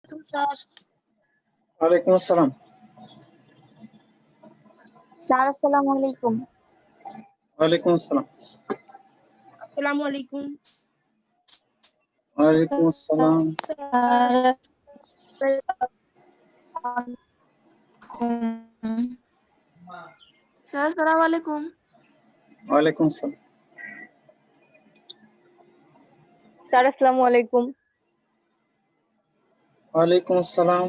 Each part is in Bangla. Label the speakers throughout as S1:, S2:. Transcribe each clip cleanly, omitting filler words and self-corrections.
S1: স্যার।
S2: ওয়ালাইকুম আসসালাম।
S1: স্যার আসসালামু আলাইকুম।
S2: ওয়ালাইকুম আসসালাম।
S3: আসসালামু আলাইকুম।
S2: ওয়ালাইকুম আসসালাম।
S1: স্যার আসসালামু আলাইকুম।
S2: ওয়ালাইকুম আসসালাম।
S3: স্যার আসসালামু আলাইকুম।
S2: ওয়ালাইকুম আসসালাম।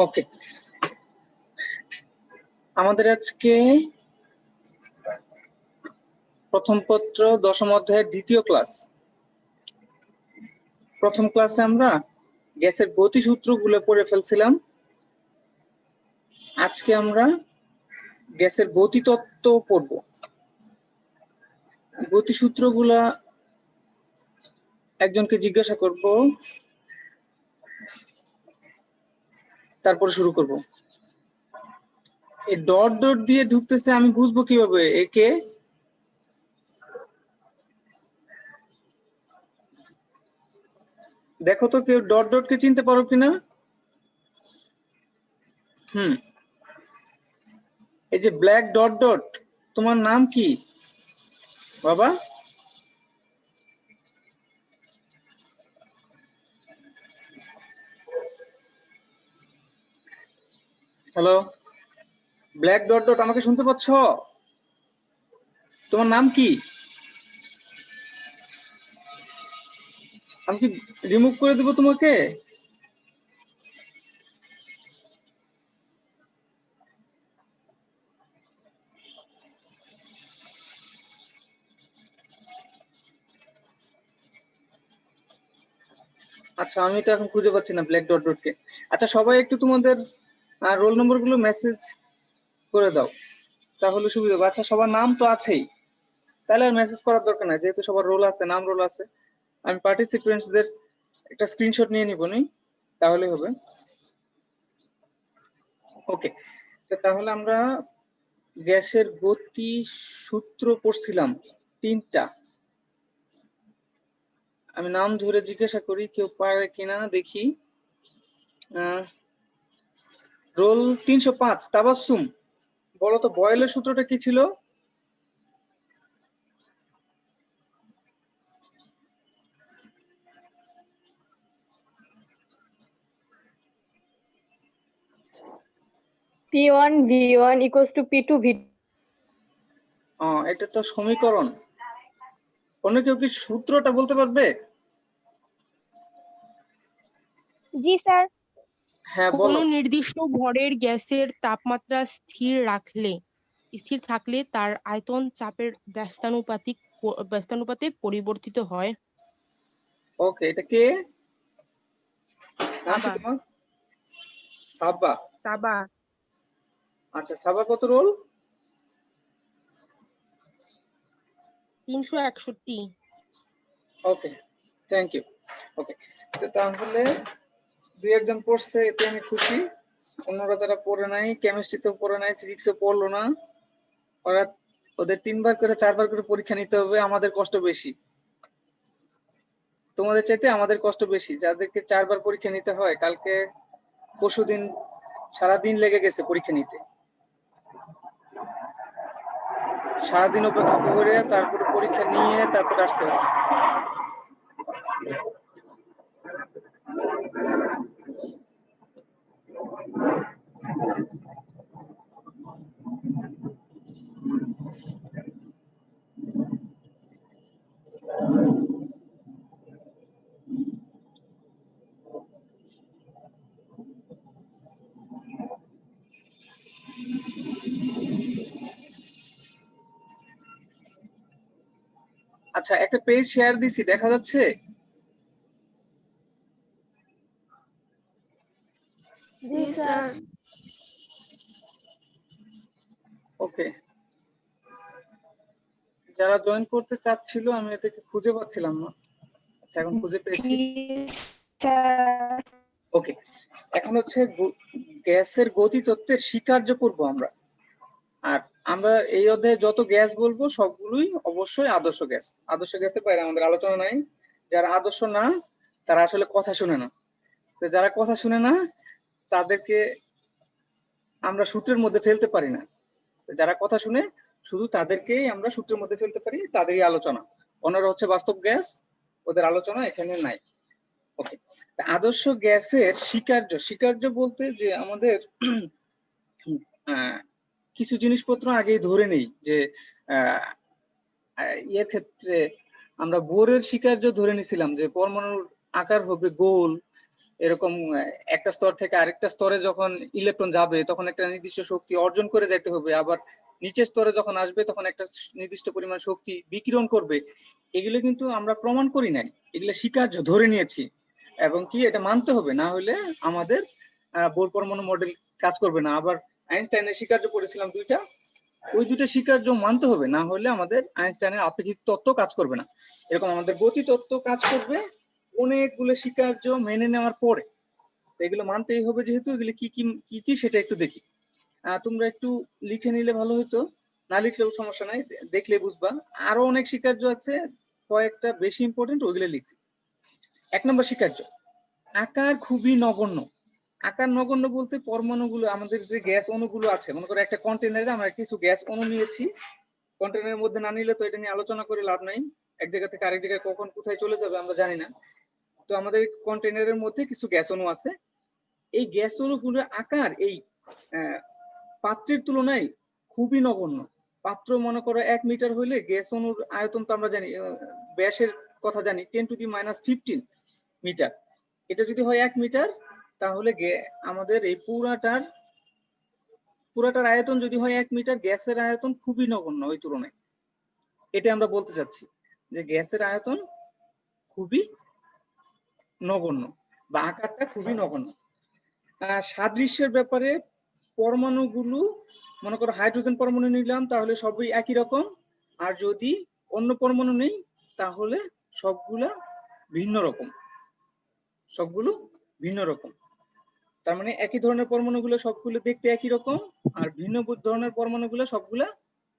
S2: ওকে, আমাদের আজকে প্রথম পত্র দশম অধ্যায়ের দ্বিতীয় ক্লাস। প্রথম ক্লাসে আমরা গ্যাসের গতিসূত্রগুলো পড়ে ফেলছিলাম। আজকে আমরা গ্যাসের গতিতত্ত্ব পড়ব। গতিসূত্রগুলা একজনকে জিজ্ঞাসা করব, তারপরে শুরু করব। এই ডট ডট দিয়ে ঢুকতেছে, আমি বুঝবো কিভাবে একে? দেখো তো কেউ ডট ডট কে চিনতে পারো কিনা? এই যে ব্ল্যাক ডট ডট, তোমার নাম কি বাবা? হ্যালো, ব্ল্যাক ডট ডট, আমাকে শুনতে পাচ্ছ? তোমার নাম কি? আমি কি রিমুভ করে দেবো তোমাকে? আচ্ছা, আমি তো এখন খুঁজে পাচ্ছি না ব্ল্যাক ডট ডট কে। আচ্ছা, সবাই একটু তোমাদের রোল নম্বর গুলো মেসেজ করে দাও, তাহলে সুবিধা হবে। আচ্ছা, সবার নাম তো আছেই, তাহলে আর মেসেজ করার দরকার নাই, যেহেতু সবার রোল আছে, নাম রোল আছে। আমি পার্টিসিপেন্টসদের একটা স্ক্রিনশট নিয়ে নিব, নি তাহলে হবে। ওকে, তাহলে আমরা গ্যাসের গতি সূত্র পড়ছিলাম তিনটা। আমি নাম ধরে জিজ্ঞাসা করি, কেউ পারে কিনা দেখি। রোল 305, তাবাসসুম, বলো তো বয়েলের সূত্রটা কি ছিল?
S3: P1 V1 equals to P2 V2।
S2: এটা তো সমীকরণ। অন্য কেউ কি সূত্রটা বলতে পারবে?
S1: জি স্যার।
S2: হ্যাঁ,
S3: কোন
S2: বলো।
S3: নির্দিষ্ট ভরের গ্যাসের তাপমাত্রা স্থির থাকলে তার আয়তন চাপের ব্যস্তানুপাতে পরিবর্তিত হয়।
S2: ওকে, এটা কে? নাম কি
S3: সাবা।
S2: তোমার? সাবা।
S3: সাবা।
S2: আচ্ছা, সাবা কত roll?
S3: 361।
S2: Okay, thank you. Okay, তো তাহলে দুই একজন পড়ছে, এতে আমি খুশি। অন্যরা যারা পড়ে নাই, কেমিস্ট্রিতেও পড়ে নাই, ফিজিক্সও পড়লো না, ওরা ওদের 3বার করে 4বার করে পরীক্ষা নিতে হবে। আমাদের কষ্ট বেশি, তোমাদের চাইতে আমাদের কষ্ট বেশি। যাদেরকে 4বার পরীক্ষা নিতে হয়, কালকে পরশুদিন সারাদিন লেগে গেছে পরীক্ষা নিতে, সারাদিন অপেক্ষা করে তারপরে পরীক্ষা নিয়ে তারপরে আসতে হচ্ছে। আচ্ছা, একটা পেজ শেয়ার দিছি, দেখা যাচ্ছে?
S1: জি স্যার।
S2: ওকে, যারা জয়েন করতে চাচ্ছিল আমি এদেরকে খুঁজে পাচ্ছিলাম না। আচ্ছা, এখন খুঁজে পেয়েছি।
S1: স্যার।
S2: ওকে, এখন হচ্ছে গ্যাসের গতিতত্ত্বের স্বীকার্য করব আমরা। আর আমরা এই অধ্যায়ে যত গ্যাস বলবো সবগুলোই অবশ্যই আদর্শ গ্যাস। আদর্শ গ্যাসের বাইরে আমাদের আলোচনা নাই। যারা আদর্শ না তারা আসলে কথা শুনে না। তো যারা কথা শুনে না তাদেরকে আমরা সূত্রের মধ্যে ফেলতে পারি না। যারা কথা শুনে শুধু তাদেরকেই আমরা সূত্রের মধ্যে ফেলতে পারি, তাদেরই আলোচনা। অন্যরা হচ্ছে বাস্তব গ্যাস, ওদের আলোচনা এখানে নাই। ওকে, আদর্শ গ্যাসের স্বীকার্য বলতে যে আমাদের কিছু জিনিসপত্র আগেই ধরে নেই যে ইয়ের ক্ষেত্রে আমরা বোরের স্বীকার্য ধরে নিছিলাম যে পরমাণুর আকার হবে গোল, এরকম একটা স্তর থেকে আরেকটা স্তরে যখন ইলেকট্রন যাবে তখন একটা নির্দিষ্ট শক্তি অর্জন করে যাইতে হবে, আবার নিচের স্তরে যখন আসবে তখন একটা নির্দিষ্ট পরিমাণ শক্তি বিকিরণ করবে। এগুলো কিন্তু আমরা প্রমাণ করি নাই, এগুলো স্বীকার্য ধরে নিয়েছি এবং কি এটা মানতে হবে, না হলে আমাদের বোর পরমাণু মডেল কাজ করবে না। আবার আইনস্টাইনের স্বীকার্য করেছিলাম দুইটা, ওই দুটো স্বীকার্য মানতে হবে, না হলে আমাদের আইনস্টাইনের আপেক্ষিক তত্ত্ব কাজ করবে না। এরকম আমাদের গতি তত্ত্ব কাজ করবে অনেকগুলো স্বীকার্য মেনে নেওয়ার পরে। এগুলো মানতেই হবে, যেহেতু এগুলো কি কি কি কি সেটা একটু দেখি। তোমরা একটু লিখে নিলে ভালো হতো, না লিখলেও সমস্যা নাই, দেখলে বুঝবা। আরো অনেক স্বীকার্য আছে, কয়েকটা বেশি ইম্পর্টেন্ট, ওইগুলো লিখছি। 1 নম্বর স্বীকার্য, আকার খুবই নগণ্য। আকার নগণ্য বলতে পরমাণুগুলো, আমাদের যে গ্যাস অণুগুলো আছে, মনে করো একটা কন্টেনারে আমরা কিছু গ্যাস অণু নিয়েছি, কন্টেনারের মধ্যে না নিলে তো এটা নিয়ে আলোচনা করে লাভ নাই, এক জায়গা থেকে আরেক জায়গায় কখন কোথায় চলে যাবে আমরা জানি না। তো আমাদের কন্টেনারের মধ্যে কিছু গ্যাস অণু আছে, এই গ্যাস অণুগুলোর আকার এই পাত্রের তুলনায় খুবই নগণ্য। পাত্র মনে করো 1 মিটার হইলে গ্যাস অণুর আয়তন তো আমরা জানি, ব্যাসের কথা জানি 10⁻15 মিটার। এটা যদি হয় 1 মিটার, তাহলে আমাদের এই পুরাটার আয়তন যদি হয় 1 মিটার, গ্যাসের আয়তন খুবই নগণ্য ওই তুলনায়। এটা আমরা বলতে চাচ্ছি যে গ্যাসের আয়তন খুবই নগণ্য বা আকারটা খুবই নগণ্য। সাদৃশ্যের ব্যাপারে পরমাণুগুলো, মনে করো হাইড্রোজেন পরমাণু নিলাম তাহলে সবই একই রকম, আর যদি অন্য পরমাণু নেই তাহলে সবগুলো ভিন্ন রকম। তার মানে একই ধরনের পরমাণুগুলো সবগুলো দেখতে একই রকম, আর ভিন্ন ধরনের পরমাণুগুলো সবগুলা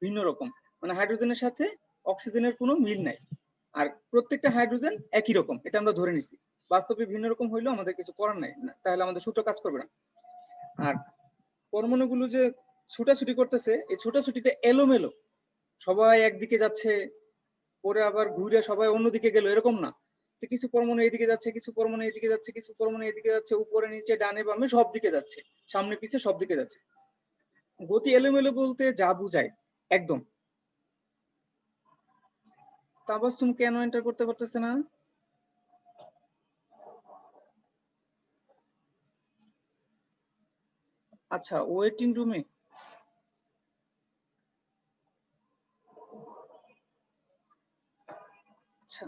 S2: ভিন্ন রকম। মানে হাইড্রোজেনের সাথে অক্সিজেনের কোনো মিল নাই, আর প্রত্যেকটা হাইড্রোজেন একই রকম, এটা আমরা ধরে নিছি। বাস্তবে ভিন্ন রকম হইলেও আমাদের কিছু করার নাই, তাহলে আমাদের সূত্র কাজ করবে না। আর পরমাণুগুলো যে ছুটাছুটি করতেছে, এই ছুটাছুটিটা এলোমেলো, সবাই একদিকে যাচ্ছে পরে আবার ঘুরে সবাই অন্যদিকে গেল, এরকম না। কিছু পরমাণু এদিকে যাচ্ছে, কিছু পরমাণু এদিকে যাচ্ছে, কিছু পরমাণু এদিকে যাচ্ছে, উপরে নিচে ডানে বামে সব দিকে যাচ্ছে, সামনে পিছে সব দিকে যাচ্ছে। গতি এলোমেলো বলতে যা বুঝায় একদম। তাবাসসুম কেন এন্টার করতে পারতেছে না? আচ্ছা, ওয়েটিং রুমে। আচ্ছা,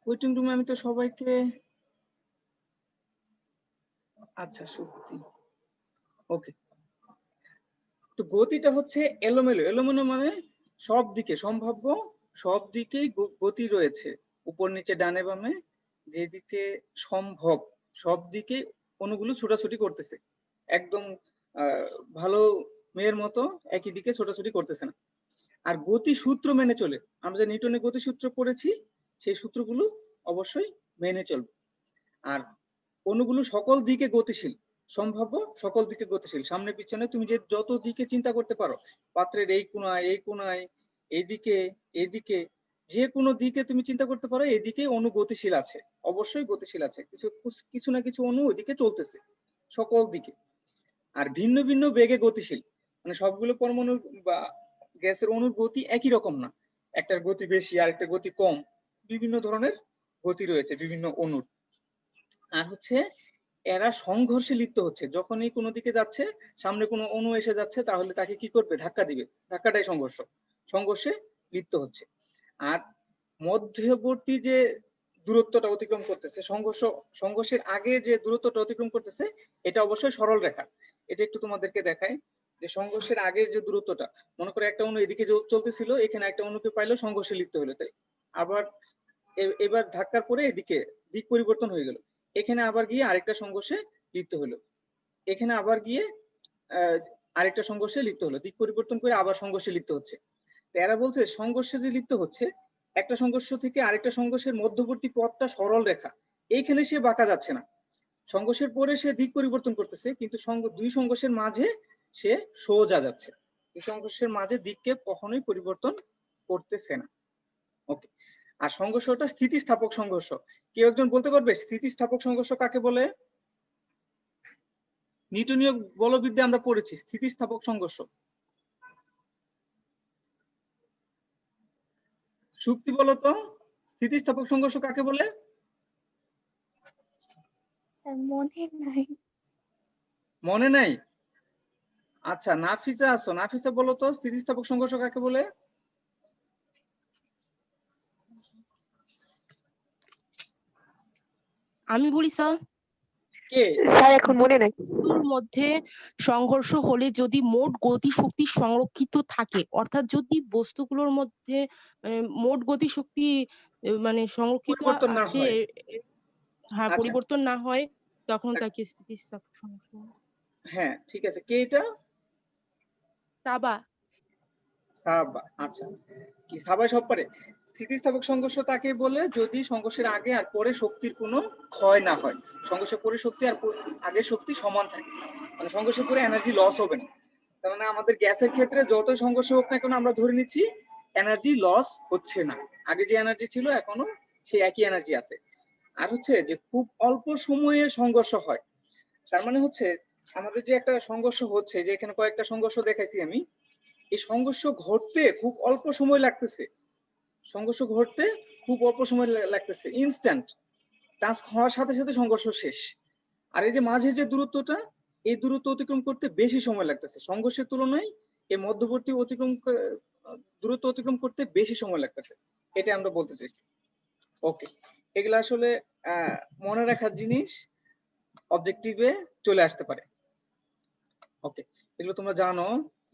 S2: ওয়েটিং রুমে আমি তো সবাইকে, আচ্ছা সত্যি, ওকে। তো গতিটা হচ্ছে এলোমেলো। এলোমেলো মানে সব দিকে সম্ভাব্য, সব দিকেই গতি রয়েছে, উপর নিচে ডানে বামে যেদিকে সম্ভব সব দিকে অণুগুলো ছোটাছুটি করতেছে, একদম ভালো মেয়ের মতো একই দিকে ছোটাছুটি করতেছে না। আর গতি সূত্র মেনে চলে, আমরা যে নিউটনের গতি সূত্র পড়েছি সেই সূত্রগুলো অবশ্যই মেনে চলবে। আর অণুগুলো সকল দিকে গতিশীল, সম্ভাব্য সকল দিকে গতিশীল, সামনে পিছনে তুমি যে যত দিকে চিন্তা করতে পারো, পাত্রের এই কোণায় এইদিকে এইদিকে, যে কোনো দিকে তুমি চিন্তা করতে পারো, এদিকে অণু গতিশীল আছে, অবশ্যই গতিশীল আছে, কিছু না কিছু অণু ওইদিকে চলতেছে সকল দিকে। আর ভিন্ন ভিন্ন বেগে গতিশীল, মানে সবগুলো পরমাণু বা গ্যাসের অণুর গতি একই রকম না, একটার গতি বেশি আর একটা গতি কম, বিভিন্ন ধরনের গতি রয়েছে বিভিন্ন অণুর। আর হচ্ছে এরা সংঘর্ষে লিপ্ত হচ্ছে, যখনই কোনো দিকে যাচ্ছে, সামনে কোনো অণু এসে যাচ্ছে, তাহলে তাকে কি করবে? ধাক্কা দিবে, ধাক্কাটাই সংঘর্ষে লিপ্ত হচ্ছে। আর মধ্যবর্তী যে দূরত্বটা অতিক্রম করতেছে, সংঘর্ষের আগে যে দূরত্বটা অতিক্রম করতেছে, এটা অবশ্যই সরল রেখা। এটা একটু তোমাদেরকে দেখায় যে সংঘর্ষের আগের যে দূরত্বটা, মনে করে একটা অণু এদিকে চলতেছিল, এখানে একটা অণুকে পাইলো, সংঘর্ষে লিপ্ত হলো, তাই আবার এবার ধাক্কার পরে এদিকে দিক পরিবর্তন হয়ে গেল। এখানে আবার গিয়ে আরেকটা সংঘর্ষে লিপ্ত হলো, এখানে আবার গিয়ে আরেকটা সংঘর্ষে লিপ্ত হলো, দিক পরিবর্তন করে আবার সংঘর্ষে লিপ্ত হচ্ছে। তো এরা বলছে সংঘর্ষে যে লিপ্ত হচ্ছে, একটা সংঘর্ষ থেকে আরেকটা সংঘর্ষের মধ্যবর্তী পথটা সরল রেখা, এইখানে সে বাঁকা যাচ্ছে না। সংঘর্ষের পরে সে দিক পরিবর্তন করতেছে, কিন্তু দুই সংঘর্ষের মাঝে সে সোজা যাচ্ছে। এই সংঘর্ষের মাঝে দিককে কখনোই পরিবর্তন করতেছে না। ওকে, আর সংঘর্ষটা স্থিতিস্থাপক সংঘর্ষ। কেউ একজন বলতে পারবে স্থিতিস্থাপক সংঘর্ষ কাকে বলে? নিউটনীয় বলবিদ্যা আমরা পড়েছি স্থিতিস্থাপক সংঘর্ষ। সুপ্তি বলতো স্থিতিস্থাপক সংঘর্ষ কাকে বলে?
S1: মনে নাই।
S2: মনে নাই? আচ্ছা, নাফিসা আসো, নাফিসা বলো তো স্থিতিস্থাপক সংঘর্ষ কাকে বলে?
S3: আমি বলি স্যার।
S2: কে?
S1: স্যার এখন মনে নাই।
S3: বস্তুর মধ্যে সংঘর্ষ হলে যদি মোট গতি শক্তি সংরক্ষিত থাকে, অর্থাৎ যদি বস্তুগুলোর মধ্যে মোট গতি শক্তি মানে সংরক্ষিত
S2: পরিবর্তন না
S3: আছে,
S2: হয়।
S3: হ্যাঁ,
S2: আচ্ছা,
S3: পরিবর্তন না হয়, তখন তাকে স্থিতিস্থাপক সংঘর্ষ বলে।
S2: হ্যাঁ ঠিক আছে। কে এটা?
S3: তাবা।
S2: সাবা। আচ্ছা, কি সাবাই সব পারে? স্থিতিস্থাপক সংঘর্ষ তাকে বলে যদি সংঘর্ষের আগে আর পরে শক্তির কোনো ক্ষয় না হয়, সংঘর্ষের পরে শক্তি আর আগের শক্তি সমান থাকে, মানে সংঘর্ষের পরে এনার্জি লস হবে না। তার মানে আমাদের গ্যাসের ক্ষেত্রে যত সংঘর্ষ হোক না কেন আমরা ধরে নিচ্ছি এনার্জি লস হচ্ছে না, আগে যে এনার্জি ছিল এখনো সেই একই এনার্জি আছে। আর হচ্ছে যে খুব অল্প সময়ে সংঘর্ষ হয়, তার মানে হচ্ছে আমাদের যে একটা সংঘর্ষ হচ্ছে, যে এখানে কয়েকটা সংঘর্ষ দেখাইছি আমি, এই সংঘর্ষ ঘটতে খুব অল্প সময় লাগতেছে, সংঘর্ষ ঘটতে খুব অল্প সময় লাগতেছে, ইনস্ট্যান্ট, টাস্ক হওয়ার সাথে সাথে সংঘর্ষ শেষ। আর এই যে মাঝে যে দূরত্বটা, এই দূরত্ব অতিক্রম করতে বেশি সময় লাগতেছে, সংঘর্ষের তুলনায় এই মধ্যবর্তী দূরত্ব অতিক্রম করতে বেশি সময় লাগতেছে, এটা আমরা বলতে চাইছি। ওকে, এগুলো আসলে মনে রাখার জিনিস, অবজেক্টিভে চলে আসতে পারে। ওকে, এগুলো তোমরা জানো,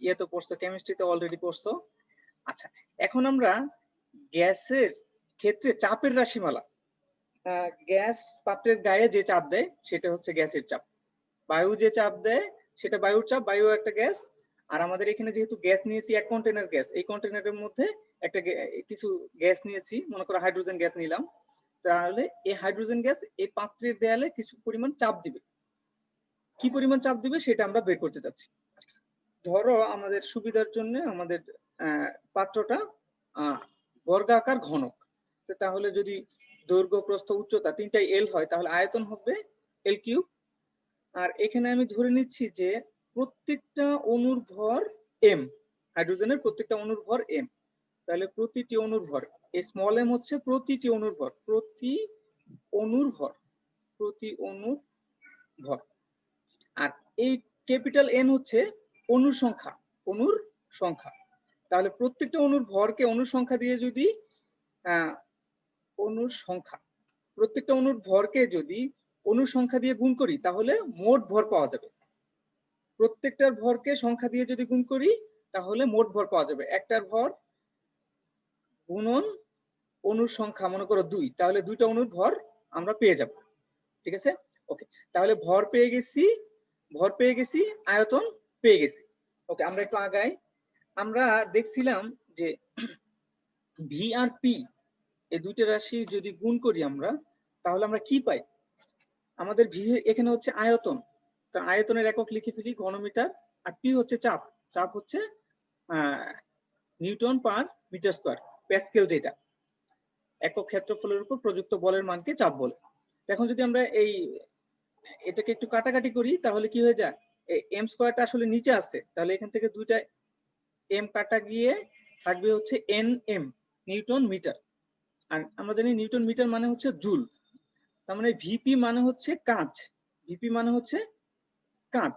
S2: ইয়ে তো পড়ছো, কেমিস্ট্রিতে অলরেডি পড়ছো। আচ্ছা, এখন আমরা গ্যাসের ক্ষেত্রে চাপের রাশিমালা, গ্যাস পাত্রের গায়ে যে চাপ দেয় সেটা হচ্ছে গ্যাসের চাপ, বায়ু যে চাপ দেয় সেটা বায়ুর চাপ, বায়ু একটা গ্যাস। আর আমাদের এখানে যেহেতু গ্যাস নিয়েছি এক কন্টেনার গ্যাস, এই কন্টেনারের মধ্যে একটা কিছু গ্যাস নিয়েছি, মনে করো হাইড্রোজেন গ্যাস নিলাম, তাহলে এই হাইড্রোজেন গ্যাস এই পাত্রের দেয়ালে কিছু পরিমাণ চাপ দিবে, কি পরিমাণ চাপ দিবে সেটা আমরা বের করতে চাচ্ছি। ধরো আমাদের সুবিধার জন্য আমাদের পাত্রটা বর্গাকার ঘনক, তাহলে যদি দৈর্ঘ্য প্রস্থ উচ্চতা তিনটাই এল হয় তাহলে আয়তন হবে এল কিউব। আর এখানে আমি ধরে নিচ্ছি যে প্রত্যেকটা অণুর ভর এম, হাইড্রোজেনের প্রত্যেকটা অণুর ভর এম, তাহলে প্রতিটি অণুর ভর, এই স্মল এম হচ্ছে প্রতিটি অণুর ভর, প্রতি অণুর ভর, প্রতি অণুর ভর। আর এই ক্যাপিটাল এন হচ্ছে অণুর সংখ্যা, অণুর সংখ্যা। তাহলে প্রত্যেকটা অণুর ভরকে অণুর সংখ্যা দিয়ে যদি অণুর সংখ্যা, প্রত্যেকটা অণুর ভরকে যদি অণুর সংখ্যা দিয়ে গুণ করি তাহলে মোট ভর পাওয়া যাবে, প্রত্যেকটার ভরকে সংখ্যা দিয়ে যদি গুণ করি তাহলে মোট ভর পাওয়া যাবে। একটার ভর গুণন অণুর সংখ্যা মনে করো 2, তাহলে দুইটা অণুর ভর আমরা পেয়ে যাব। ঠিক আছে, ওকে, তাহলে ভর পেয়ে গেছি, ভর পেয়ে গেছি, আয়তন পেয়ে গেছি। ওকে, আমরা একটু আগাই। আমরা দেখছিলাম যে ভি আর পি এই দুইটা রাশি যদি গুণ করি আমরা তাহলে আমরা কি পাই? আমাদের ভি এখানে হচ্ছে আয়তন, তো আয়তনের একক লিখে ফেলি ঘনমিটার, আর পি হচ্ছে চাপ, চাপ হচ্ছে newton per metre square, pascal, যেটা একক ক্ষেত্রফলের উপর প্রযুক্ত বলের মানকে চাপ বলে। এখন যদি আমরা এটাকে একটু কাটাকাটি করি তাহলে কি হয়ে যায়, এম স্কয়ারটা আসলে নিচে আছে, তাহলে এখান থেকে দুইটা এম কাটা গিয়ে থাকবে হচ্ছে এন এম, নিউটন মিটার। আর আমরা জানি নিউটন মিটার মানে হচ্ছে জুল, তার মানে ভিপি মানে হচ্ছে কাজ, ভিপি মানে হচ্ছে কাজ।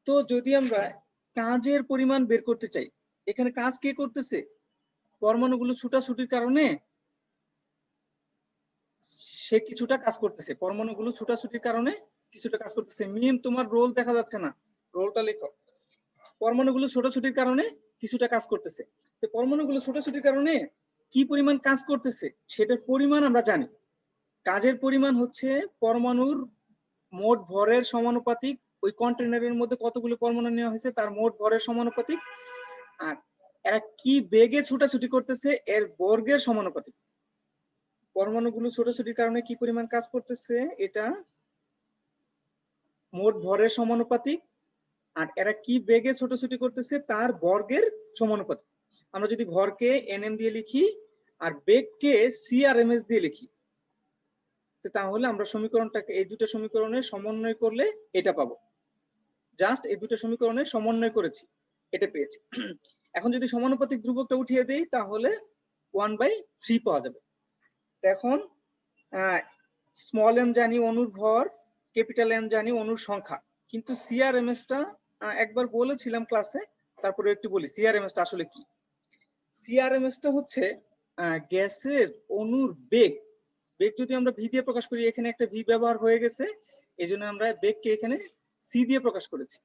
S2: তো যদি আমরা কাজের পরিমাণ বের করতে চাই, এখানে কাজ কে করতেছে? পরমাণুগুলো ছুটাছুটির কারণে সে কিছুটা কাজ করতেছে, পরমাণুগুলো ছুটাছুটির কারণে কিছুটা কাজ করতেছে। মিম, তোমার রোল দেখা যাচ্ছে না, রোলটা লেখো। পরমাণুগুলো ছোটাছুটির কারণে কিছুটা কাজ করতেছে, তো পরমাণুগুলো ছোটাছুটির কারণে কি পরিমাণ কাজ করতেছে সেটার পরিমাণ আমরা জানি, কাজের পরিমাণ হচ্ছে পরমাণুর মোট ভরের সমানুপাতিক, ওই কন্টেনারের মধ্যে কতগুলো পরমাণু নেওয়া হয়েছে তার মোট ভরের সমানুপাতিক, আর এরা কি বেগে ছোটাছুটি করতেছে এর বর্গের সমানুপাতিক। পরমাণুগুলো ছোটাছুটির কারণে কি পরিমাণ কাজ করতেছে এটা মোট ভরের সমানুপাতিক, আর এরা কি বেগে ছোটাছুটি করতেছে তার বর্গের সমানুপাতিক। আমরা যদি ভরকে nm দিয়ে লিখি আর বেগকে crms দিয়ে লিখি, তাহলে আমরা সমীকরণটাকে এই দুটো সমীকরণের সমন্বয় করলে এটা পাবো। জাস্ট এই দুটো সমীকরণের সমন্বয় করেছি, এটা পেয়েছি। এখন যদি সমানুপাতিক ধ্রুবকটা উঠিয়ে দেই তাহলে 1/3 পাওয়া যাবে। এখন স্মল m জানি অণুর ভর, ক্যাপিটাল M জানি অণুর সংখ্যা, কিন্তু CRMS টা একবার বলেছিলাম ক্লাসে, তারপরে একটু বলি CRMS টা আসলে কি। CRMS টা হচ্ছে গ্যাসের অণুর বেগ। বেগ যদি আমরা ভি দিয়ে প্রকাশ করি, এখানে একটা ভি ব্যবহার হয়ে গেছে, এই জন্য আমরা বেগকে এখানে সি দিয়ে প্রকাশ করেছি।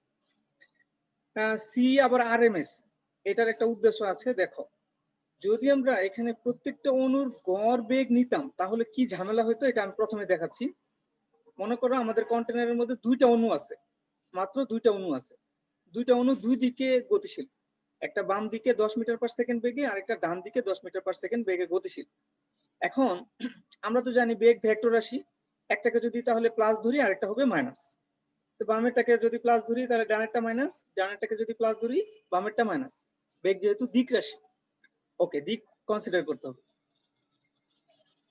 S2: সি আবার RMS, এটার একটা উদ্দেশ্য আছে। দেখো, যদি আমরা এখানে প্রত্যেকটা অণুর গড় বেগ নিতাম তাহলে কি ঝামেলা হতো, এটা আমি প্রথমে দেখাচ্ছি। মনে করো আমাদের কন্টেনারের মধ্যে দুইটা অণু আছে, মাত্র দুইটা অণু আছে। দুইটা অণু দুই দিকে গতিশীল, একটা বাম দিকে 10 মিটার পার সেকেন্ড বেগে আর একটা ডান দিকে 10 মিটার পার সেকেন্ড বেগে গতিশীল। এখন আমরা তো জানি বেগ ভেক্টর রাশি, একটাকে যদি তাহলে প্লাস ধরি আরেকটা হবে মাইনাস। তো বামেরটাকে যদি প্লাস ধরি তাহলে ডানেরটা মাইনাস, ডানেরটাকে যদি প্লাস ধরি বামেরটা মাইনাস। বেগ যেহেতু দিক রাশি, ওকে, দিক কনসিডার করতে হবে।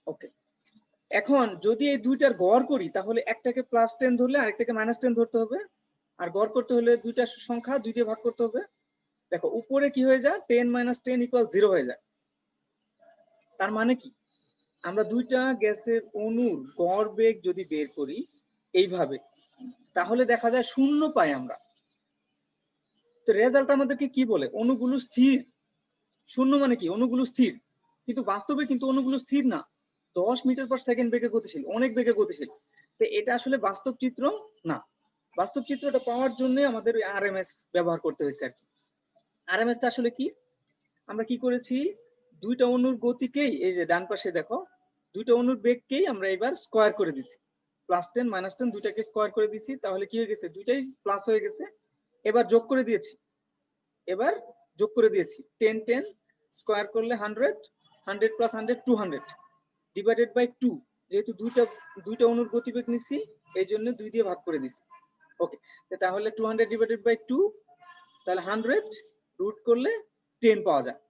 S2: ওকে, এখন যদি এই দুইটার গড় করি তাহলে একটাকে +10 ধরলে আরেকটাকে -10 ধরতে হবে, আর গড় করতে হলে দুইটা সংখ্যা 2 দিয়ে ভাগ করতে হবে। দেখো উপরে কি হয়ে যায়, 10 - 10 = 0 হয়ে যায়। তার মানে কি, আমরা দুইটা গ্যাসের অণুর গড় বেগ যদি বের করি এইভাবে, তাহলে দেখা যায় 0 পাই আমরা। তো রেজাল্ট আমাদেরকে কি বলে, অণুগুলো স্থির। 0 মানে কি, অণুগুলো স্থির, কিন্তু বাস্তবে কিন্তু অণুগুলো স্থির না, 10 মিটার পার সেকেন্ড বেগে গতিশীল, অনেক বেগে গতিশীল। তো এটা আসলে বাস্তব চিত্র না। বাস্তব চিত্রটা পাওয়ার জন্য আমাদের RMS ব্যবহার করতে হয়েছে আর কি। RMS টা আসলে কি, আমরা কি করেছি, দুইটা অণুর গতিকেই, এই যে ডান পাশে দেখো, দুইটা অণুর বেগকেই আমরা এবার স্কয়ার করে দিছি, +10 -10 দুইটাকে স্কয়ার করে দিছি, তাহলে কি হয়ে গেছে, দুইটাই প্লাস হয়ে গেছে। এবার যোগ করে দিয়েছি, 10 10 স্কয়ার করলে 100, 100 + 100 200 ডিভাইডেড বাই 2, যেহেতু দুইটা অণুর গতিবেগ নিছি এই জন্য 2 দিয়ে ভাগ করে দিছি। ওকে, তাহলে 200 ডিভাইডেড বাই 2, তাহলে 100 রুট করলে 10 পাওয়া যায়।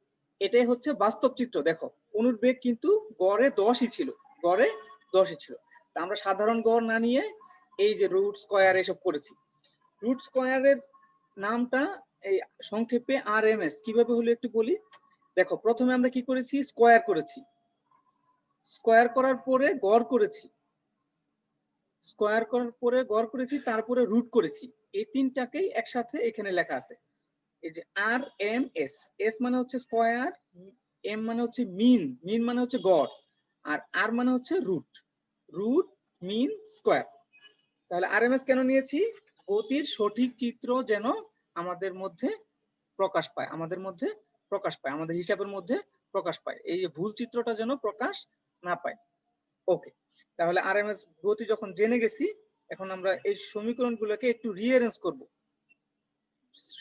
S2: এটাই হচ্ছে বাস্তব চিত্র। দেখো অণুর বেগ কিন্তু গড়ে 10ই ছিল, গড়ে 10ই ছিল। তা আমরা সাধারণ গড় না নিয়ে এই যে রুট স্কয়ার এসব করেছি। রুট স্কয়ারের নামটা এই সংক্ষেপে RMS কিভাবে হলো একটু বলি। দেখো প্রথমে আমরা কি করেছি, স্কয়ার করেছি, স্কয়ার করার পরে গড় করেছি, স্কয়ার করার পরে গড় করেছি, তারপরে রুট করেছি। এই তিনটাকেই একসাথে এখানে লেখা আছে, এই যে RMS। এস মানে হচ্ছে স্কয়ার, এম মানে হচ্ছে মিন, মিন মানে হচ্ছে গড়, আর আর মানে হচ্ছে রুট, রুট মিন স্কয়ার। তাহলে RMS কেন নিয়েছি, গতির সঠিক চিত্র যেন আমাদের মধ্যে প্রকাশ পায়, আমাদের মধ্যে প্রকাশ পায়, আমাদের হিসাবের মধ্যে প্রকাশ পায়, এই ভুল চিত্রটা যেন প্রকাশ না পায়। ওকে, তাহলে RMS গতি যখন জেনে গেছি, এখন আমরা এই সমীকরণগুলোকে একটু রিঅ্যারেঞ্জ করব।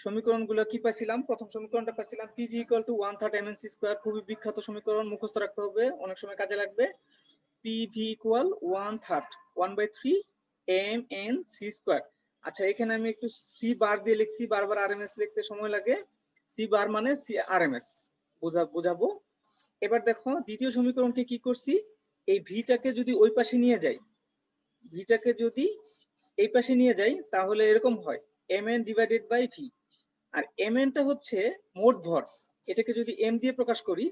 S2: সমীকরণগুলো কি পাইছিলাম, প্রথম সমীকরণটা পাইছিলাম PV = 1/3 mnc², খুবই বিখ্যাত সমীকরণ, মুখস্থ রাখতে হবে, অনেক সময় কাজে লাগবে। PV = 1/3 1/3 mnc²। আচ্ছা, এখানে আমি একটু সি বার দিয়ে লিখছি, বারবার RMS লিখতে সময় লাগে, সি বার মানে RMS বোঝাবো। এবার দেখো দ্বিতীয় সমীকরণকে কি করছি, এই ভিটাকে যদি ওই পাশে নিয়ে যাই, ভিটাকে যদি এই পাশে নিয়ে যাই তাহলে এরকম হয় mn ডিভাইডেড বাই ভি। আর mn টা হচ্ছে মোট ভর, এটাকে যদি m দিয়ে প্রকাশ করি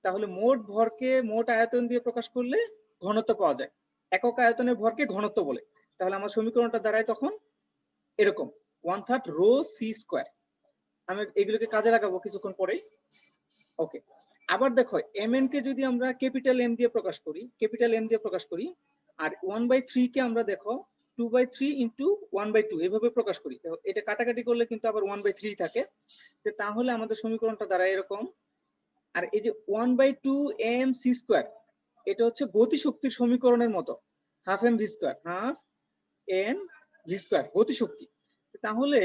S2: তাহলে মোট ভরকে মোট আয়তন দিয়ে প্রকাশ করলে ঘনত্ব পাওয়া যায়, একক আয়তনের ভরকে ঘনত্ব বলে। তাহলে আমার সমীকরণটা দাঁড়ায় তখন এরকম 1/3 রো সি স্কয়ার। আমি এগুলোকে কাজে লাগাবো কিছুক্ষণ পরেই। ওকে, আবার দেখো mn কে যদি আমরা ক্যাপিটাল M দিয়ে প্রকাশ করি, ক্যাপিটাল M দিয়ে প্রকাশ করি, আর 1/3 কে আমরা দেখো 2/3 × 1/2 এভাবে প্রকাশ করি, এটা কাটাকাটি করলে কিন্তু আবার 1/3 থাকে। তাহলে আমাদের সমীকরণটা দাঁড়ায় এরকম। আর এই যে 1/2 mc², এটা হচ্ছে গতিশক্তির সমীকরণের মতো, half M V square, half M V square গতিশক্তি। তাহলে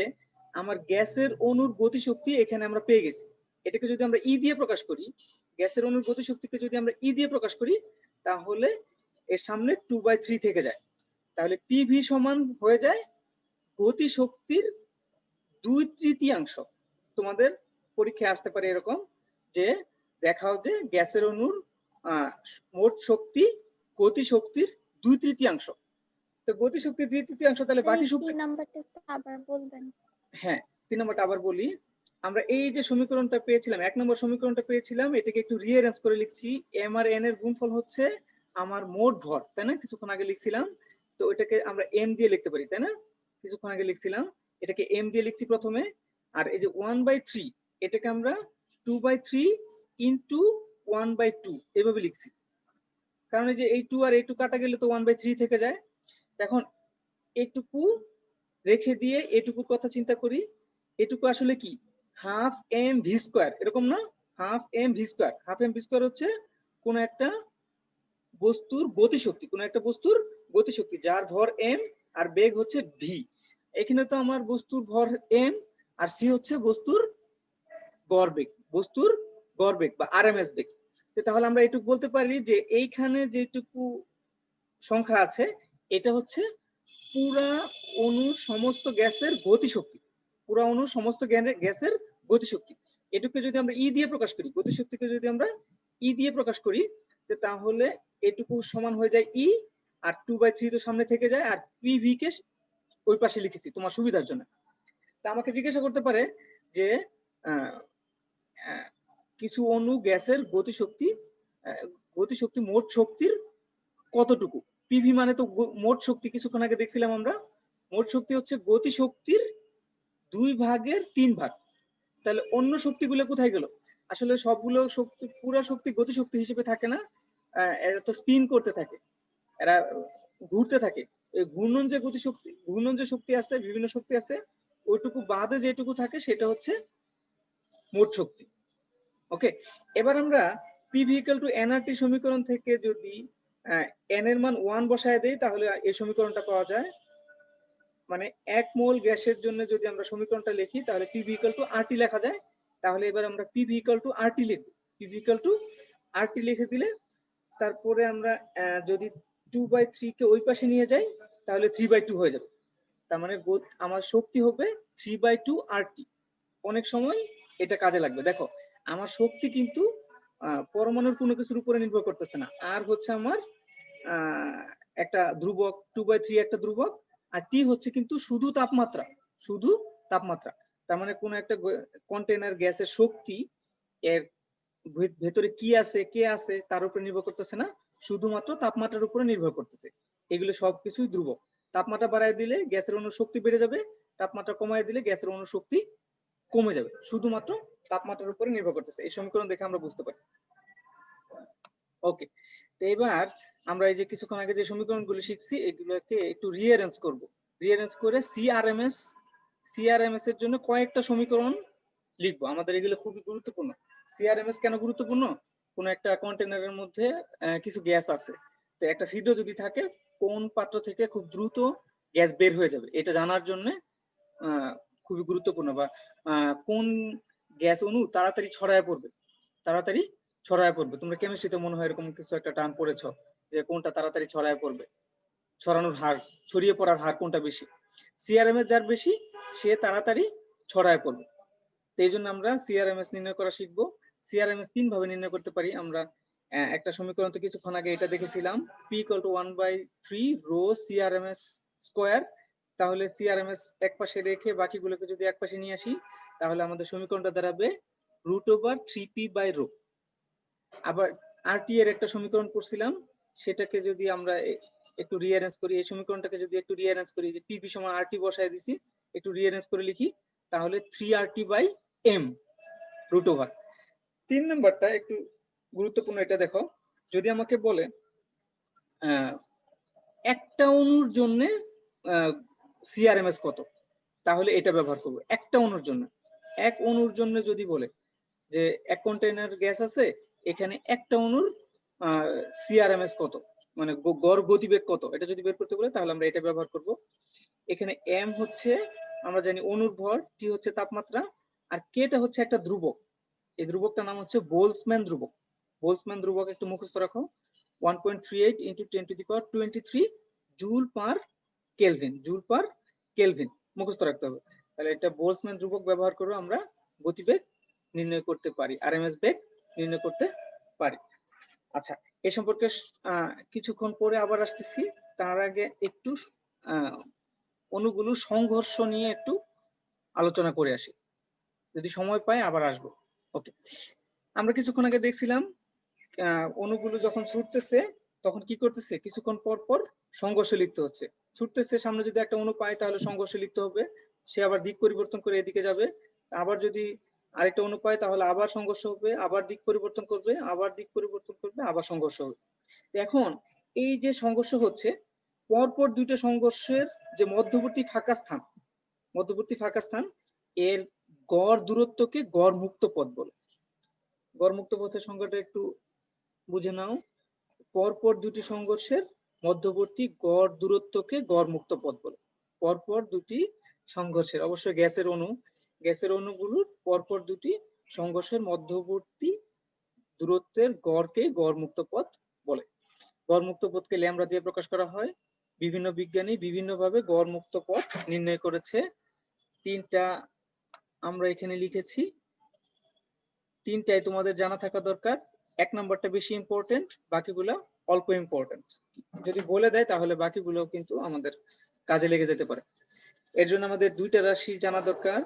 S2: আমার গ্যাসের অণুর গতিশক্তি এখানে আমরা পেয়ে গেছি। এটাকে যদি আমরা ই দিয়ে প্রকাশ করি, গ্যাসের অণুর গতিশক্তিকে যদি আমরা ই দিয়ে প্রকাশ করি, তাহলে এর সামনে 2/3 থেকে যায়। তাহলে পিভি সমান হয়ে যায় গতিশক্তির 2/3। তোমাদের পরীক্ষায় আসতে পারে এরকম যে দেখাও যে গ্যাসের অণুর মোট শক্তি গতিশক্তির 2/3। তো গতিশক্তির 2/3, তাহলে বাকি শক্তি
S1: নাম্বারটা একটু আবার বলবেন?
S2: হ্যাঁ, 3 নম্বরটা আবার বলি। আমরা এই যে সমীকরণটা পেয়েছিলাম, 1 নম্বর সমীকরণটা পেয়েছিলাম, এটাকে একটু রিঅ্যারেঞ্জ করে লিখছি। এম আর এন এর গুণফল হচ্ছে আমার মোট ভর, তাই না? কিছুক্ষণ আগে লিখছিলাম। তো এটাকে আমরা এম দিয়ে লিখতে পারি, তাই না? কিছুক্ষণ আগে লিখছিলাম, এটাকে এম দিয়ে লিখছি প্রথমে। আর এই যে 1/3, এটাকে আমরা 2/3 ইন্টু 1/2 এভাবে লিখছি। কারণ এই যে এই 2 আর এই 2 কাটা গেলে তো 1/3 থেকে যায়। এখন এইটুকু রেখে দিয়ে এটুকুর কথা চিন্তা করি। এটুকু আসলে কি? হাফ এম ভি স্কোয়ার, এরকম না? Half M V square, half M V square হচ্ছে কোন একটা বস্তুর গতিশক্তি, কোন একটা বস্তুর গতিশক্তি যার ভর এম আর বেগ হচ্ছে ভি। এখানে তো আমার বস্তুর ভর এম আর সি হচ্ছে বস্তুর গড় বেগ, বস্তুর গড় বেগ বা আরএমএস বেগ। তাহলে আমরা এটুকু বলতে পারি যে এইখানে যেটুকু সংখ্যা আছে এটা হচ্ছে পুরা অণুর সমস্ত গ্যাসের গতিশক্তি, পুরা অণুর সমস্ত গ্যাসের গতিশক্তি। এটুকুকে যদি আমরা ই দিয়ে প্রকাশ করি, গতিশক্তিকে যদি আমরা ই দিয়ে প্রকাশ করি, তাহলে এটুকু সমান হয়ে যায় ই, আর 2/3 তো সামনে থেকে যায়, আর পিভি কে ওই পাশে লিখেছি তোমার সুবিধার জন্য। তা আমাকে জিজ্ঞাসা করতে পারে যে কিছু অণু গ্যাসের গতিশক্তি মোট শক্তির কতটুকু? পিভি মানে তো মোট শক্তি, কিছুক্ষণ আগে দেখছিলাম আমরা। মোট শক্তি হচ্ছে গতিশক্তির 2/3 তাহলে অন্য শক্তিগুলো কোথায় গেল? আসলে সবগুলো শক্তি, পুরো শক্তি গতিশক্তি হিসেবে থাকে না, এরা তো স্পিন করতে থাকে, এরা ঘুরতে থাকে। এই ঘূর্ণন যে গতিশক্তি, ঘূর্ণন যে শক্তি আছে, বিভিন্ন শক্তি আছে, ওইটুকু বাদে যেটুকু থাকে সেটা হচ্ছে মোট শক্তি। ওকে, এবার আমরা পিভি ইকুয়াল টু এনআরটি সমীকরণ থেকে যদি এন এর মান 1 বসায় দেই, তাহলে এই সমীকরণটা পাওয়া যায়। মানে 1 মোল গ্যাসের জন্য যদি আমরা সমীকরণটা লিখি, তাহলে পিভি ইকুয়াল টু আরটি লেখা যায়। তাহলে এবার আমরা পিভি ইকুয়াল টু আরটি লিখব। পিভি ইকুয়াল টু আরটি লিখে দিলে, তারপরে আমরা যদি 2/3 কে ওই পাশে নিয়ে যাই, তাহলে 3/2 হয়ে যাবে। তার মানে আমার শক্তি হবে 3/2 আরটি। অনেক সময় এটা কাজে লাগবে। দেখো, আমার শক্তি কিন্তু পরমাণুর কোনো কিছুর উপরে নির্ভর করতেছে না। আর হচ্ছে আমার একটা ধ্রুবক, 2/3 একটা ধ্রুবক, আর টি হচ্ছে কিন্তু শুধু তাপমাত্রা, শুধু তাপমাত্রা। তার মানে কোন একটা কন্টেনার গ্যাসের শক্তি এর ভেতরে কি আছে, কে আছে তার উপরে নির্ভর করতেছে না, শুধুমাত্র তাপমাত্রার উপরে নির্ভর করতেছে। এগুলো সবকিছুই ধ্রুবক। তাপমাত্রা বাড়ায় দিলে গ্যাসের অণুর শক্তি বেড়ে যাবে, তাপমাত্রা কমায় দিলে গ্যাসের অণুর শক্তি কমে যাবে, শুধুমাত্র তাপমাত্রার উপরে নির্ভর করতেছে। এই সমীকরণ দেখে আমরা বুঝতে পারি। ওকে, তো এবার আমরা এই যে কিছুক্ষণ আগে যে সমীকরণগুলো শিখছি, এগুলোকে একটু রিঅ্যারেঞ্জ করব। রিঅ্যারেঞ্জ করে সিআরএমএস এর জন্য কয়েকটা সমীকরণ লিখবো। আমাদের এগুলো খুবই গুরুত্বপূর্ণ। সিআরএমএস কেন গুরুত্বপূর্ণ? কোন একটা কন্টেনারের মধ্যে কিছু গ্যাস আছে, তো একটা ছিদ্র যদি থাকে, কোন পাত্র থেকে খুব দ্রুত গ্যাস বের হয়ে যাবে, এটা জানার জন্য খুবই গুরুত্বপূর্ণ। বা কোন গ্যাস অণু তাড়াতাড়ি ছড়ায় পড়বে। তোমরা কেমিস্ট্রিতে মনে হয় এরকম কিছু একটা টার্ম পড়েছ, যে কোনটা তাড়াতাড়ি ছড়ায় পড়বে, ছড়ানোর হার, ছড়িয়ে পড়ার হার কোনটা বেশি। সিআরএমএস যার বেশি, সে তাড়াতাড়ি ছড়ায় পড়বে। তো এই জন্য আমরা সিআরএমএস নির্ণয় করা শিখবো। সিআরএমএস 3 ভাবে নির্ণয় করতে পারি আমরা। একটা সমীকরণ তো কিছুক্ষণ আগে এটা দেখেছিলাম, P = 1/3 রো সিআরএমএস স্কয়ার। তাহলে সিআরএমএস এক পাশে রেখে বাকিগুলোকে যদি এক পাশে নিয়ে আসি, তাহলে আমাদের সমীকরণটা দাঁড়াবে √3p/ρ। আবার আরটি এর একটা সমীকরণ পড়ছিলাম, সেটাকে যদি আমরা একটু রিঅ্যারেঞ্জ করি, এই সমীকরণটাকে যদি একটু রিঅ্যারেঞ্জ করি, যে পিভি সমান আরটি বসায় দিছি, একটু রিঅ্যারেঞ্জ করে লিখি, তাহলে 3RT/m √। 3 নাম্বারটা একটু গুরুত্বপূর্ণ, এটা দেখো। যদি আমাকে বলে একটা অণুর জন্য সিআরএমএস কত, তাহলে এটা ব্যবহার করব। একটা অণুর জন্য, এক অণুর জন্য যদি বলে যে এক কন্টেইনার গ্যাস আছে, এখানে একটা অণুর সিআরএমএস কত, মানে গড় গতিবেগ কত, এটা যদি বের করতে বলে তাহলে আমরা এটা ব্যবহার করব। এখানে এম হচ্ছে আমরা জানি অণুর ভর, টি হচ্ছে তাপমাত্রা, আর কেটা হচ্ছে একটা ধ্রুবক। এই ধ্রুবকটার নাম হচ্ছে বোলসম্যান ধ্রুবক। বোলসম্যান ধ্রুবক একটু মুখস্থ রাখো, 1.38 × 10⁻23 joule per kelvin, joule per kelvin মুখস্থ রাখতে হবে। তাহলে এটা বোলসম্যান ধ্রুবক ব্যবহার করে আমরা গতিবেগ নির্ণয় করতে পারি, আরএমএস বেগ নির্ণয় করতে পারি। আচ্ছা, এই সম্পর্কে কিছুক্ষণ পরে আবার আসতেছি। তার আগে একটু অণুগুলো সংঘর্ষ নিয়ে একটু আলোচনা করে আসি, যদি সময় পাই আবার আসবো। ওকে, আমরা কিছুক্ষণ আগে দেখছিলাম অণুগুলো যখন ছুটতেছে তখন কি করতেছে, কিছুক্ষণ পর পর সংঘর্ষে লিপ্ত হচ্ছে। ছুটতেছে, সামনে যদি একটা অণু পায় তাহলে সংঘর্ষে লিপ্ত হবে, সে আবার দিক পরিবর্তন করে এদিকে যাবে। আবার যদি আরেকটা অণু পায় তাহলে আবার সংঘর্ষ হবে, আবার দিক পরিবর্তন করবে, আবার দিক পরিবর্তন করবে, আবার সংঘর্ষ হবে। এখন এই যে সংঘর্ষ হচ্ছে, পরপর দুইটা সংঘর্ষের যে মধ্যবর্তী ফাঁকা স্থান, মধ্যবর্তী ফাঁকা স্থান এর গড় দূরত্বকে গড় মুক্ত পথ বলে। গড় মুক্ত পথের সংজ্ঞাটা একটু বুঝে নাও। পরপর দুটি সংঘর্ষের মধ্যবর্তী গড় দূরত্বকে গড় মুক্ত পথ বলে। পরপর দুটি সংঘর্ষের, অবশ্যই গ্যাসের অণু, গ্যাসের অণুগুলোর পরপর দুটি সংঘর্ষের মধ্যবর্তী দূরত্বের গড়কে গড় মুক্ত পথ বলে। গড় মুক্ত পথকে ল্যামডা দিয়ে প্রকাশ করা হয়। বিভিন্ন বিজ্ঞানী বিভিন্নভাবে গড় মুক্ত পথ নির্ণয় করেছে। তিনটা আমরা এখানে লিখেছি, তিনটাই তোমাদের জানা থাকা দরকার। এক নম্বরটা বেশি ইম্পর্টেন্ট, বাকিগুলো অল্প ইম্পর্টেন্ট। যদি বলে দেয় তাহলে বাকিগুলো কিন্তু আমাদের কাজে লেগে যেতে পারে। এর জন্য আমাদের দুইটা রাশি জানা দরকার।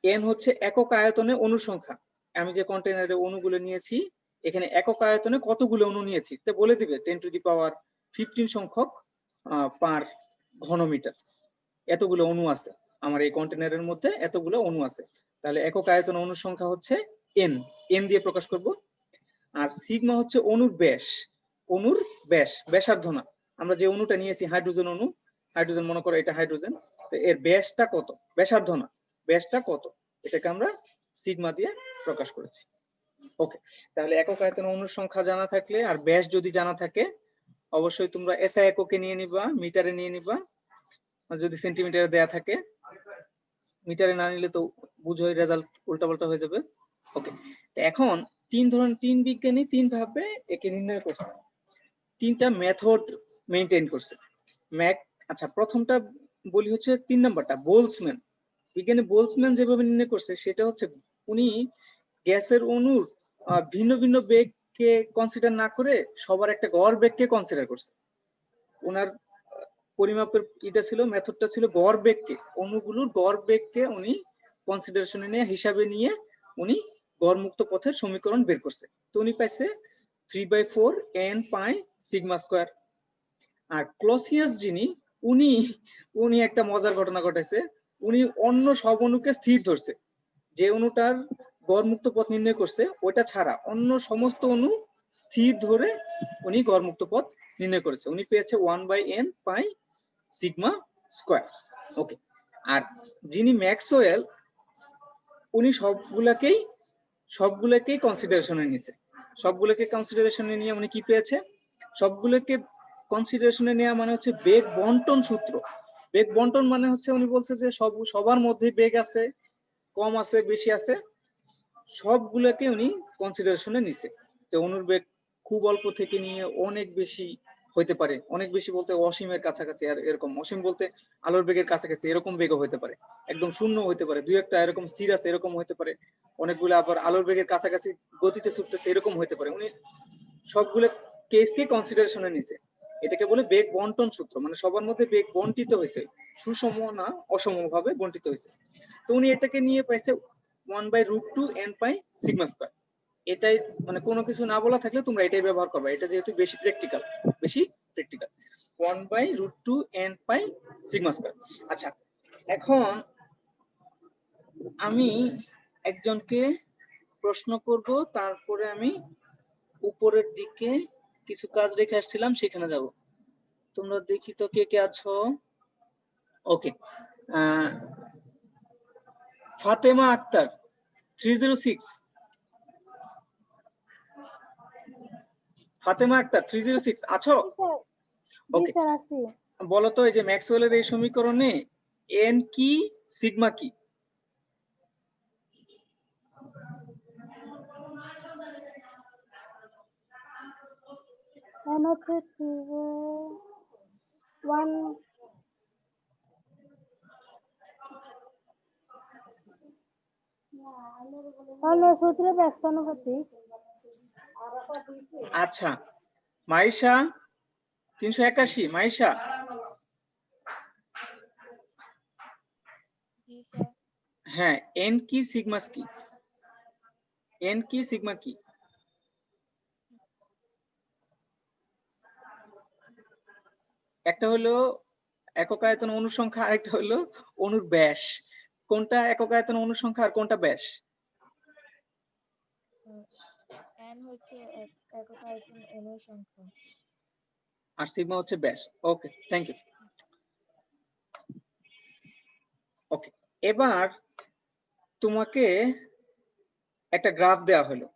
S2: এন হচ্ছে একক আয়তনে অণুর সংখ্যা। আমি যে কন্টেনারে অণুগুলো নিয়েছি, এখানে একক আয়তনে কতগুলো অণু নিয়েছি তা বলে দিবে 10⁻15 সংখ্যক পার ঘনমিটার। এতগুলো অণু আছে আমার এই কন্টেনারের মধ্যে, এতগুলো অণু আছে। তাহলে একক আয়তন অণুর সংখ্যা হচ্ছে এন, এন দিয়ে প্রকাশ করব। আর সিগমা হচ্ছে অণুর ব্যাস, অণুর ব্যাস, ব্যাসার্ধ না। আমরা যে অণুটা নিয়েছি হাইড্রোজেন অণু, হাইড্রোজেন মনে করো এটা হাইড্রোজেন, তো এর ব্যাসটা কত, ব্যাসার্ধ না, ব্যাসটা কত, এটাকে আমরা সিগমা দিয়ে প্রকাশ করেছি। ওকে, তাহলে একক আয়তন অণুর সংখ্যা জানা থাকলে আর ব্যাস যদি জানা থাকে, অবশ্যই তোমরা এসআই এককে নিয়ে নিবা, মিটারে নিয়ে নিবা। যদি সেন্টিমিটারে দেয়া থাকে, মিটারে না নিলে তো বুঝোই রেজাল্ট উল্টাপাল্টা হয়ে যাবে। ওকে, এখন তিন বিজ্ঞানী তিন ভাবে একে নির্ণয় করছে, তিনটা মেথড মেইনটেইন করছে। আচ্ছা, প্রথমটা বলি হচ্ছে 3 নাম্বারটা বোলসম্যান। বিজ্ঞানী বোলসম্যান যেভাবে নির্ণয় করছে সেটা হচ্ছে উনি গ্যাসের অণুর ভিন্ন ভিন্ন বেগকে কনসিডার না করে সবার একটা গড় বেগকে কনসিডার করছে। ওনার পরিমাপের এটা ছিল, মেথডটা ছিল গড় বেগকে, অণুগুলোর গড় বেগকে উনি কনসিডারেশনে নিয়ে হিসাবে নিয়ে উনি গড় মুক্ত পথের সমীকরণ বের করছে। তো উনি পাইছে 3/4 n পাই সিগমা স্কয়ার। আর ক্লসিয়াস যিনি, উনি একটা মজার ঘটনা ঘটাইছে। উনি অন্য সব অণুকে স্থির ধরছে, যে অণুটার গড় মুক্ত পথ নির্ণয় করছে ওইটা ছাড়া অন্য সমস্ত অণু স্থির ধরে উনি গড় মুক্ত পথ নির্ণয় করেছে। উনি পেয়েছে 1/n পাই সিগমা স্কয়ার। ওকে, আর যিনি ম্যাক্সওয়েল, উনি সবগুলোকেই কনসিডারেশনে নিয়েছে। সবগুলোকে কনসিডারেশনে নিয়ে উনি কি পেয়েছে, সবগুলোকে কনসিডারেশনে নেওয়া মানে হচ্ছে বেগ বন্টন সূত্র। বেগ বন্টন মানে হচ্ছে উনি বলছে যে সবার মধ্যে বেগ আছে, কম আছে, বেশি আছে, সবগুলোকে উনি কনসিডারেশনে নিছে। তো অণুর বেগ খুব অল্প থেকে নিয়ে অনেক বেশি হইতে পারে, অনেক বেশি বলতে অসীমের কাছাকাছি, আর এরকম অসীম বলতে আলোর বেগের কাছাকাছি এরকম বেগও হইতে পারে, একদম শূন্য হইতে পারে, দুই একটা এরকম স্থির আছে এরকম হইতে পারে, অনেকগুলো আবার আলোর বেগের কাছাকাছি গতিতে ছুটতেছে এরকম হইতে পারে। উনি সবগুলো কেসকে কনসিডারেশনে নিছে। এটাকে বলে বেগ বন্টন সূত্র, মানে সবার মধ্যে বেগ বন্টিত হয়েছে, সুষম না অসমভাবে বন্টিত হয়েছে। তো উনি এটাকে নিয়ে পাইছে 1/√2 n পাই সিগমা স্কয়ার। এটাই মানে কোনো কিছু না বলা থাকলে তোমরা এটাই ব্যবহার করবে, এটা যেহেতু বেশি প্র্যাকটিক্যাল 1/√2 n পাই সিগমা স্কয়ার। আচ্ছা, এখন আমি একজনকে প্রশ্ন করব, তারপরে আমি উপরের দিকে কিছু কাজ রেখে আসছিলাম সেখানে যাব। তোমরা দেখি তো কে কে আছো। ওকে, ফাতেমা আক্তার 306, ফাতেমা আক্তার 306 আছো? ওকে,
S1: স্যার আছি।
S2: বলো তো এই যে ম্যাক্সওয়েলের এই সমীকরণে এন কি সিগমা কি?
S1: এন হচ্ছে 1 সূত্রে ব্যস্তানুপাতিক।
S2: আচ্ছা মাইশা 381 মাইশা,
S4: জি স্যার।
S2: হ্যাঁ এন কি সিগমা কি? এন কি সিগমা কি? একটা হলো একক আয়তন অণুর সংখ্যা, আরেকটা হলো অণুর ব্যাস। কোনটা একক আয়তন অণুর সংখ্যা আর কোনটা ব্যাস?
S4: এন হচ্ছে একক আয়তন অণুর সংখ্যা।
S2: আর সিগমা হচ্ছে ব্যাস। ওকে, থ্যাংক ইউ। ওকে, এবার তোমাকে একটা গ্রাফ দেওয়া হলো,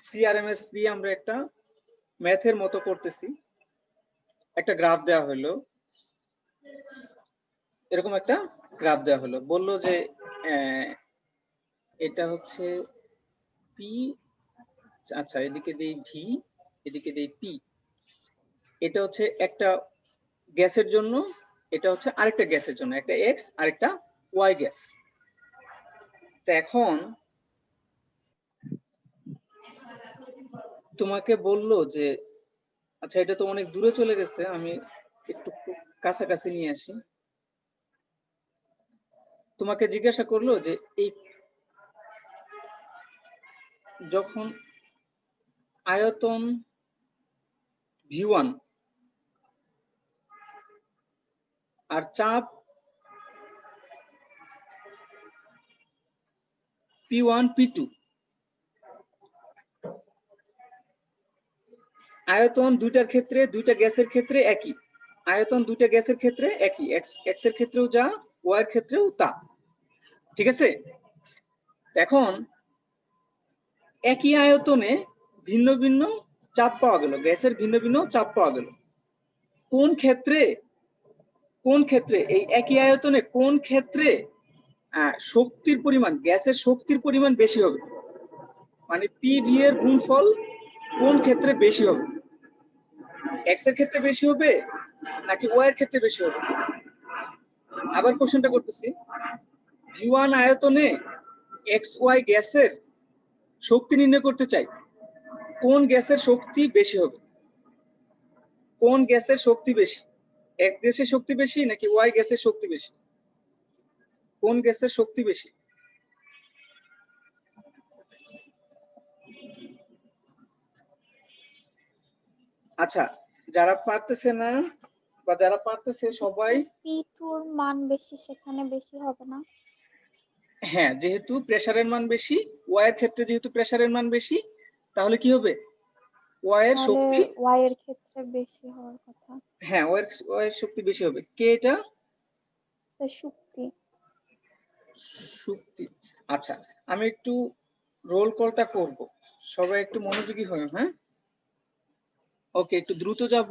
S2: সিআরএমএস দিয়ে আমরা একটা ম্যাথের মতো করতেছি। একটা গ্রাফ দেওয়া হলো, এরকম একটা গ্রাফ দেওয়া হলো, বললো যে এটা হচ্ছে পি, আচ্ছা এদিকে দেই ভি, এদিকে দেই পি। এটা হচ্ছে একটা গ্যাসের জন্য, এটা হচ্ছে আরেকটা গ্যাসের জন্য, একটা এক্স আরেকটা ওয়াই গ্যাস। তো এখন তোমাকে বললো যে আচ্ছা এটা তো অনেক দূরে চলে গেছে, আমি একটু কাছাকাছি নিয়ে আসি। তোমাকে জিজ্ঞাসা করলো যে এই যখন আয়তন V1 আর চাপ P1 P2, আয়তন দুইটার ক্ষেত্রে, দুইটা গ্যাসের ক্ষেত্রে একই আয়তন, দুইটা গ্যাসের ক্ষেত্রে একই, এক্স এর ক্ষেত্রেও যা ওয়াই এর ক্ষেত্রেও তা, ঠিক আছে? এখন একই আয়তনে ভিন্ন ভিন্ন চাপ পাওয়া গেল, গ্যাসের ভিন্ন ভিন্ন চাপ পাওয়া গেল। কোন ক্ষেত্রে এই একই আয়তনে কোন ক্ষেত্রে শক্তির পরিমাণ, গ্যাসের শক্তির পরিমাণ বেশি হবে? মানে পিভি এর গুণফল কোন ক্ষেত্রে বেশি হবে? এক্স এর ক্ষেত্রে বেশি হবে নাকি ওয়াই এর ক্ষেত্রে বেশি হবে? আবার কোশ্চেনটা করতেছি, V1 আয়তনে এক্স ওয়াই গ্যাসের শক্তি নির্ণয় করতে চাই, কোন গ্যাসের শক্তি বেশি হবে? কোন গ্যাসের শক্তি বেশি? এক্স গ্যাসের শক্তি বেশি নাকি ওয়াই গ্যাসের শক্তি বেশি? কোন গ্যাসের শক্তি বেশি? আচ্ছা যারা পারতেছে না বা যারা পারতেছে সবাই,
S1: P2 এর মান বেশি, সেখানে বেশি হবে না?
S2: হ্যাঁ যেহেতু প্রেসারের মান বেশি, ওয়াই এর ক্ষেত্রে যেহেতু প্রেসারের মান বেশি, তাহলে কি হবে? ওয়াই এর শক্তি,
S1: ওয়াই এর ক্ষেত্রে বেশি হওয়ার কথা।
S2: হ্যাঁ ওয়াই এর শক্তি বেশি হবে। কে এটা?
S1: শক্তি।
S2: শক্তি। আচ্ছা আমি একটু রোল কলটা করব, সবাই একটু মনোযোগী হও, হ্যাঁ? ওকে, একটু দ্রুত যাব।